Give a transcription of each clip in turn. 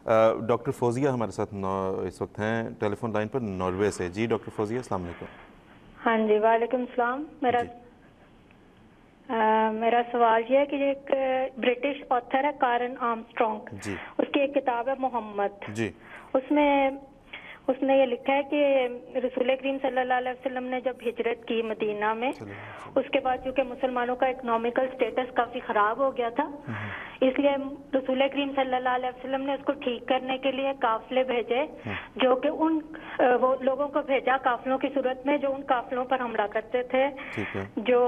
Doctor Fauzia ہمارے ساتھ اس وقت ہیں ٹیلی فون لائن پر ناروے سے. جی ڈاکٹر فوزیہ السلام علیکم. ہاں جی وعلیکم السلام. میرا سوال یہ ہے کہ ایک برٹش آتھر ہے کارن آرمسٹرانگ, اس کی ایک کتاب ہے محمد. اس نے یہ لکھا ہے کہ رسول کریم صلی اللہ علیہ وسلم نے جب ہجرت کی مدینہ میں, اس کے بعد چونکہ مسلمانوں کا اکنامیکل سٹیٹس کافی خراب ہو گیا تھا, اس لیے رسول کریم صلی اللہ علیہ وسلم نے اس کو ٹھیک کرنے کے لیے قافلے بھیجے, جو کہ وہ لوگوں کو بھیجا قافلوں کی صورت میں جو ان قافلوں پر حملہ کرتے تھے جو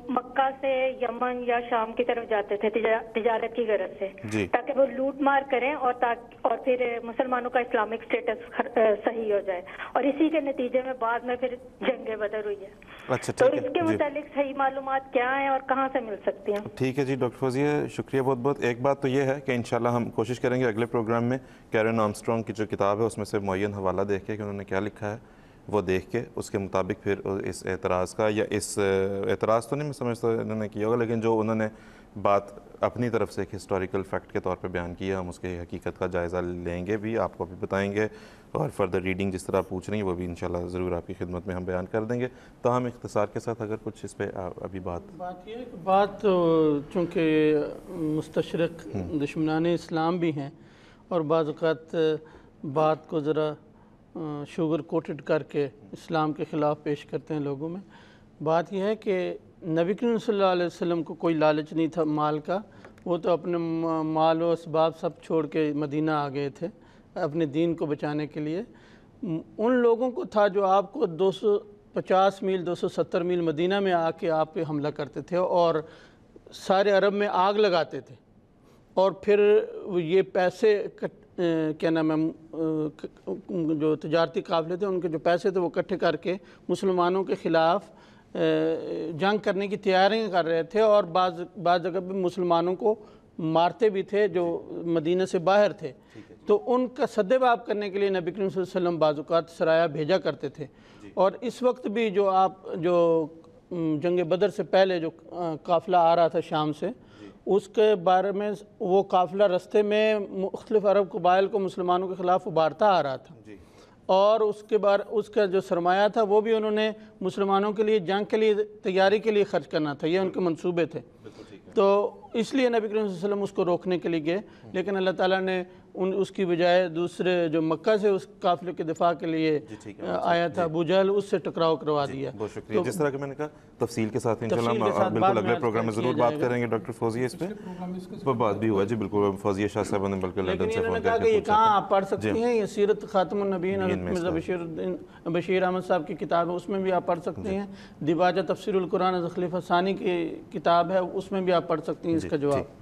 مکہ سے یمن یا شام کی طرف جاتے تھے تجارت کی غرض سے, تاکہ وہ لوٹ مار کریں اور پھر مسلمانوں کا اسلامک سٹیٹس صحیح ہو جائے, اور اسی کے نتیجے میں بعد میں پھر جنگ بدر ہوئی ہے. تو اس کے متعلق صحیح معلومات کیا ہیں اور کہاں سے مل سکتی ہیں؟ ٹھیک ہے جی ڈاکٹر فوزیہ, شکریہ بہت بہت. ایک بات تو یہ ہے کہ انشاءاللہ ہم کوشش کریں گے اگلے پروگرام میں کیرن آرمسٹرانگ کی جو کتاب ہے اس میں سے معین حوالہ دیکھ کے کہ انہوں نے کیا لکھا ہے وہ دیکھ کے اس کے مطابق پھر اس اعتراض کا, یا اس اعتراض تو نہیں میں سمجھتا انہوں نے کیا ہوگا, لیکن جو انہوں نے بات اپنی طرف سے ایک ہسٹوریکل فیکٹ کے طور پہ بیان کی ہے, ہم اس کے حقیقت کا جائزہ لیں گے بھی, آپ کو بھی بتائیں گے, اور فردر ریڈنگ جس طرح پوچھ رہی ہیں وہ بھی انشاءاللہ ضرور آپ کی خدمت میں ہم بیان کر دیں گے. تو ہم اختصار کے ساتھ اگر کچھ اس پہ ابھی بات یہ ہے کہ بات چونکہ مستشرق دشمنان اسلام بھی ہیں اور بعض اوقات بات کو ذرا شوگر کوٹڈ کر کے اسلام کے خلاف پیش کرتے ہیں لوگوں میں. بات یہ ہے کہ نبی کریم صلی اللہ علیہ وسلم کو کوئی لالچ نہیں تھا مال کا, وہ تو اپنے مال و اسباب سب چھوڑ کے مدینہ آ گئے تھے اپنے دین کو بچانے کے لیے. ان لوگوں کو تھا جو آپ کو 250 میل 270 میل مدینہ میں آ کے آپ پہ حملہ کرتے تھے اور سارے عرب میں آگ لگاتے تھے, اور پھر یہ پیسے کیا نام ہے جو تجارتی قافلے تھے ان کے جو پیسے تھے وہ اکٹھے کر کے مسلمانوں کے خلاف جنگ کرنے کی تیاریاں کر رہے تھے, اور بعض جگہ پہ مسلمانوں کو مارتے بھی تھے جو مدینہ سے باہر تھے. تو ان کا سد باب کرنے کے لیے نبی کریم صلی اللہ علیہ وسلم بعض اوقات سرایہ بھیجا کرتے تھے. اور اس وقت بھی جو جنگ بدر سے پہلے جو قافلہ آ رہا تھا شام سے, اس کے بارے میں وہ قافلہ رستے میں مختلف عرب قبائل کو مسلمانوں کے خلاف ابھارتا آ رہا تھا, اور اس کا جو سرمایہ تھا وہ بھی انہوں نے مسلمانوں کے لیے جنگ کے لیے تیاری کے لیے خرچ کرنا تھا, یہ ان کے منصوبے تھے. تو اس لیے نبی کریم صلی اللہ علیہ وسلم اس کو روکنے کے لیے گئے, لیکن اللہ تعالیٰ نے اس کی بجائے دوسرے جو مکہ سے اس قافلے کے دفاع کے لیے آیا تھا ابو جہل, اس سے ٹکراؤ کروا دیا. بہت شکریہ. جس طرح کہ میں نے کہا تفصیل کے ساتھ انشاءاللہ ہم بالکل اگلے پروگرام میں ضرور بات کریں گے ڈاکٹر فوزیہ اس پہ بات بھی ہوا. جی بالکل فوزیہ شاہ صاحب نے بلکہ لندن سے فون کر کے یہ کہاں آپ پڑھ سکتی ہیں, یہ سیرت خاتم النبیین مرزا بشیر احمد صاحب کی کتاب ہے, اس میں بھی آپ پڑھ سکتی ہیں. دیباجہ تفسیر القرآن خلیفہ ثانی کی کتاب ہے, اس میں بھی آپ پڑھ سکتی ہیں اس کا جواب.